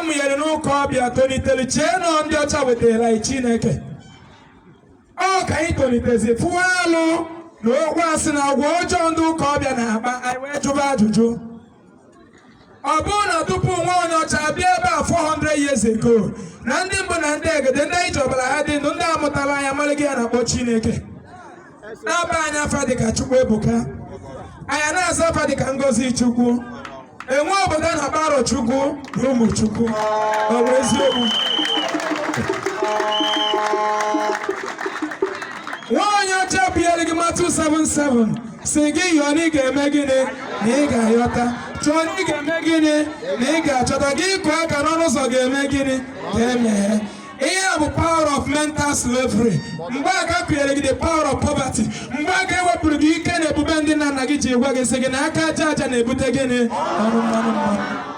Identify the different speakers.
Speaker 1: amụnyere n'ụka ọbịa tolitere chee nọ ndị ọcha wetara Chineke ọ ka anyị tolitezi fụwa alụ na okwu asị na agwa ọjọọ ndị ụka ọbịa na-akpa anyị wee jụba ajụjụ ọ bụrụ na tupu nwa onye ọcha bịa ebe a 400 years ago na ndị mbụ na ndị egede ndị iji ọbara ha dị ndụ ndị amụtara anya mara gị ya na-akpọ Chineke na-aba anya afa dịka Chukwu Ebuka anya na-asa afa dịka Ngozi Chukwu enwe obodo na-akpa Arọ Chukwu na ụmụ Chukwu ọ bụ eziokwu nwaanyị ọcha bịara gị Matthew 7:7 si gị yọọ na ị ga-eme gịnị na ị ga-ayọta chọọ na ị ga-eme gịnị na ị ga-achọta gị kụọ aka n'ọnụ ụzọ ga-eme gịnị ga-emeghe ihe a bụ power of mental slavery mgbe aka kụnyere gị the power of poverty mgbe aka ewepụrụ gị ike na ebube ndị nna nna gị ji gwa gị sị gị na aka aja aja na-ebute gịnị ọrụ mmanụ mmanụ